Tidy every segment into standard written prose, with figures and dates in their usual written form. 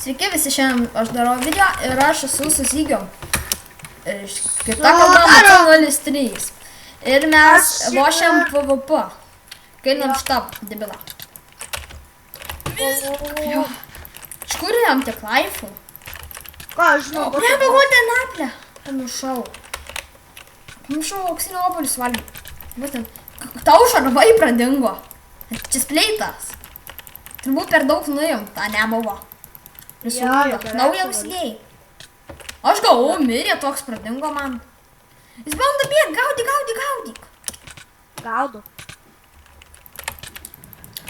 Sveiki visi, šiandien aš darau video ir aš esu su Zygiu. Kita kalba Mato 03. Ir mes lošiam PvP. Kainam šitą debilą. Iš kur jam tiek laifų? Ką, aš žinau, O, nebegodė naplę. Pamiršau. Pamiršau auksinio obuolius valgyti. Būtent, tau šarvai pradingo. Čia spleitas. Turbūt per daug nuimta nebuvo. Naują užsidėjai. Aš galvoju, mirė toks pradingo man. Jis bando bėg, gaudyk. Gaudu.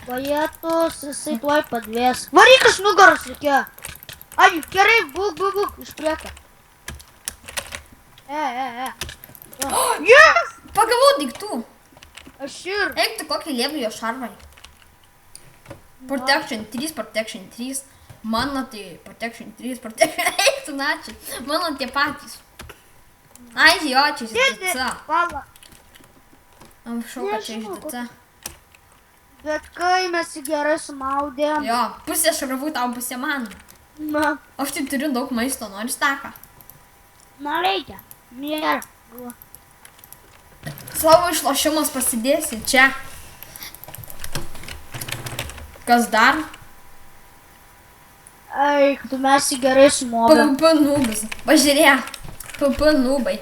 Vajetus, jisai tuoj padvės. Varyk iš nugaros reikėjo. Ai, gerai, būk, iš priekio. Yes! Pagavau daiktų. Aš ir. Eik tu kokį lėblijo šarvai. Protection 3. Mano tai Protection 3. Eik tu načiai. Mano tie patys. Ai, jo, čia iš DC. Pala. Amšau, kad čia iš DC. Bet kai mes jį gerai sumaudėm. Jo, pusė šarvų tau, pusė man. Na, Aš tai turiu daug maisto, nori staką. na reikia. Nėra. Savo išlošimus pasidėsi čia. Kas dar? Eik, tu mes jį gerai sumaudėm. PvP nūbas. Pažiūrėk. PvP nūbai.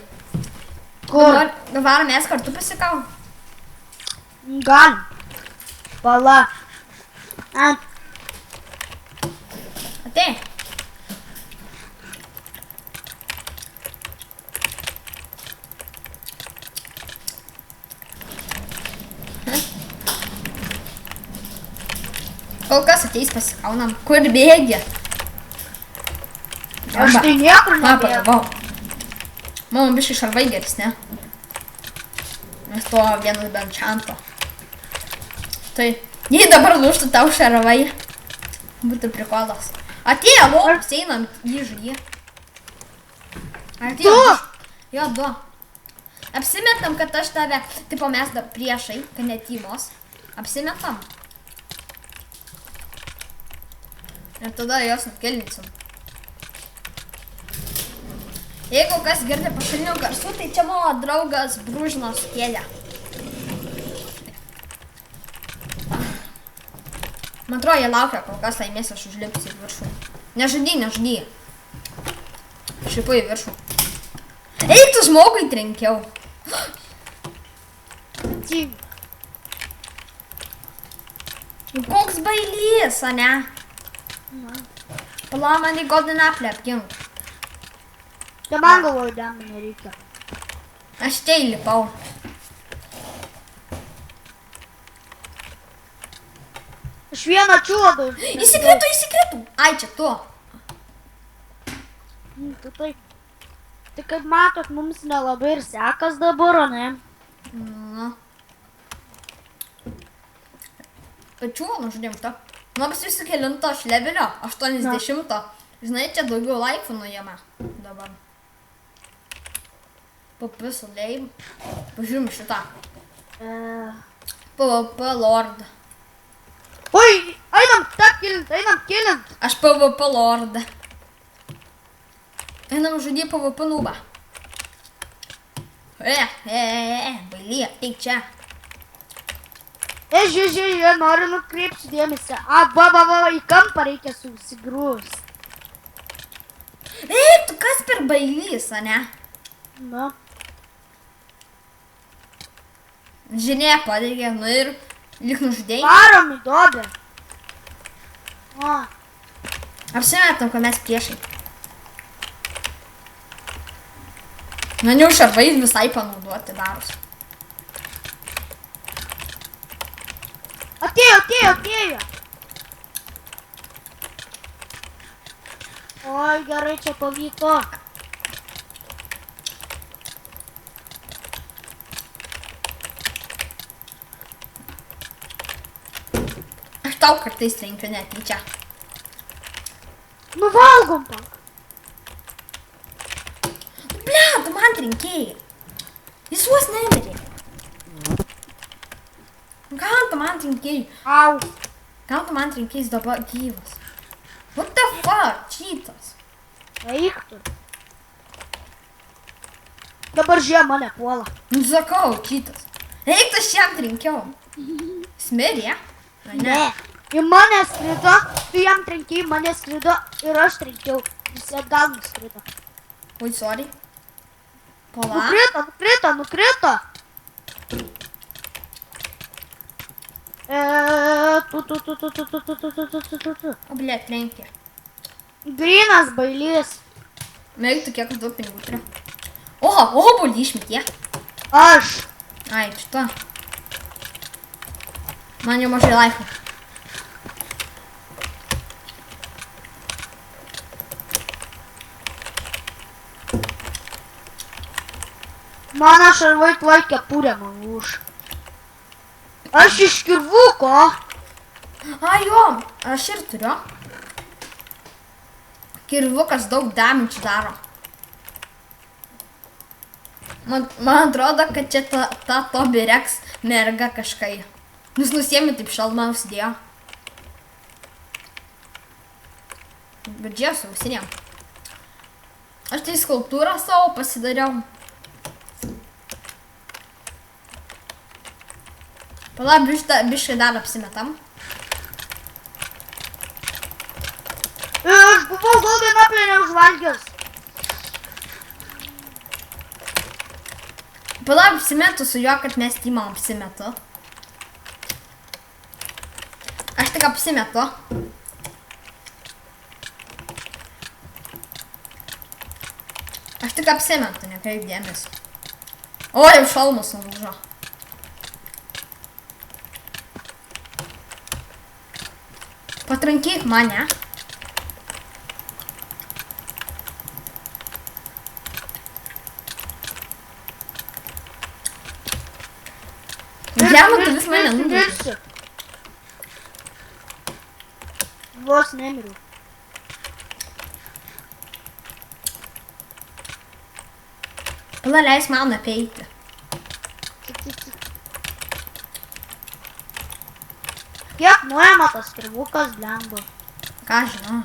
Kur? Dabar mes kartu pasikau. Gal. Pala. Ant. Atei. Kol kas ateis pasikaunam. Kur bėgi? Aš tai niekur nebėgu. Pagavau. Mano biškai šarvai geresni. Mes to vienas bent šanto. Tai, jei dabar lūštų tau šarvai, būtų prikolas. Atėjo, loks, einam į žyį. Atėjo. Jo, du. Apsimetam, kad aš tave, tipo mes dar priešai, kad netymos. Apsimetam. Ir tada jos nukelinsim. Jeigu kas girdi pašalinių garsų, tai čia mano draugas Brūžinas kėlė. Man atrodo, jie laukia, kol kas laimės, aš užlipsiu į viršų. Nežudy. Šipu į viršų. Eik tu žmogui trenkiau. Tik. Koks bailys, ane? Pala, man į godin aplę apgink. Tai man galvoju, demų nereikia. Aš čia įlipau. Aš vieną čiuodu. Įsikritų. Ai, čia tu. Tai kaip matot, mums nelabai ir sekas dabar, ne? Na. Tačiau, nužudėm šitą. Nors visi kelinto aš levelio, 80. Žinai, čia daugiau laifų nuėjama dabar. PvP leim. Pažiūrim šitą. PvP Lord. Oi, einam kilint. Aš PvP Lord. Einam žudį PvP nūbą. Bailė, eik čia. Žiūrėjau, noriu nukreipti dėmesį. Va, į kampą reikia susigrūst. Eik, tu kas per bailys, ane? Na. Žinė, padėgė, nu ir lyg nužudėjai. Varom į dobę. Apsimetam, kad mes priešai. Na, jau šarvais visai panaudoti daros. Atėjo. Oi, gerai, čia pavyko. Aš tau kartais trenkiu netyčia. Nuvalgom pak. Ble, tu man trenkėjai. Jis vos nemirė. Gal tu man trenkėjai? Au. Gal tu man trenkėjai dabar gyvas? What the fuck? Eik tu. Dabar žiemą mane puola. Nu, sakau, kitas. Eik, aš jam trenkiau. Smirė? Ne. Į mane skrido, tu jam trenkiai, mane skrido ir aš trenkiau. Jis atgal nuskrido. Oi, sorry. Pala. Nukrito. O, blė, trenkė. Grynas bailys. Eik, tu kiek daug pinigų turiu. Oho, bolį išmetė. Aš. Ai, šitą. Man jau mažai laiko. Mano šarvai tuoj kepurę man už. Aš iš kirvuko. Ai, jo, aš ir turiu. Kirvukas daug damage daro. Man atrodo, kad čia ta Toby Rex merga kažkai. Jūs nusiemi taip šalmą užsidėjo. Bet čia su ausinėm. Aš tai skulptūrą savo pasidariau. Pala, biškai dar apsimetam. Aš buvau Golden Apple neužvalgęs. Pala, apsimetu su juo, kad mes Timam apsimetu. Aš tik apsimetu. Aš tik apsimetu, nekreip dėmesio. O, jau šalmas nulūžo. Patrankyk mane. Žemą, tu vis mane nudursi. Vos nemiriu. Pala, leis man apeiti. Kiek nuėma tas kirvukas blemba? Ką žinau.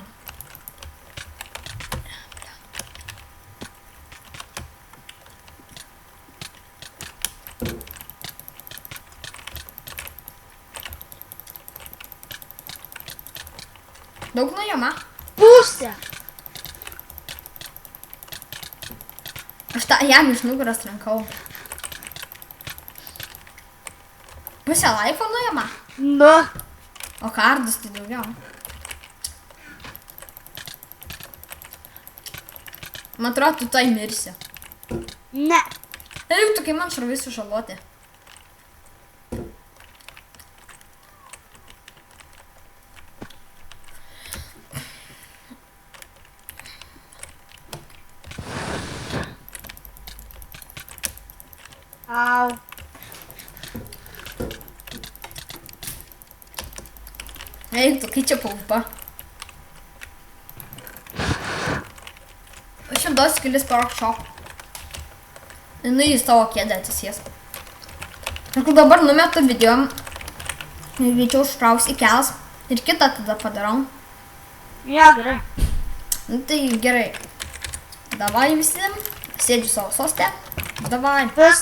Daug nuėjama. Pusę. Aš jam iš nugaros trenkau. Pusę laiko nuėjama. Nu. O kardus tai daugiau. Man atrodo, tu tai mirsi. Ne. Eik, tu kai man šarvai sužaloti. Au. Eik, tu kai čia paupa. Aš jam duosiu kelis parokšok. Jinai į savo kėdę atsisės. Ir kur dabar numetu video, greičiau užkraus į kels ir kitą tada padarau. Ja, gerai. Nu tai gerai. Davai visi, sėdžiu savo sostę. Davai. Vis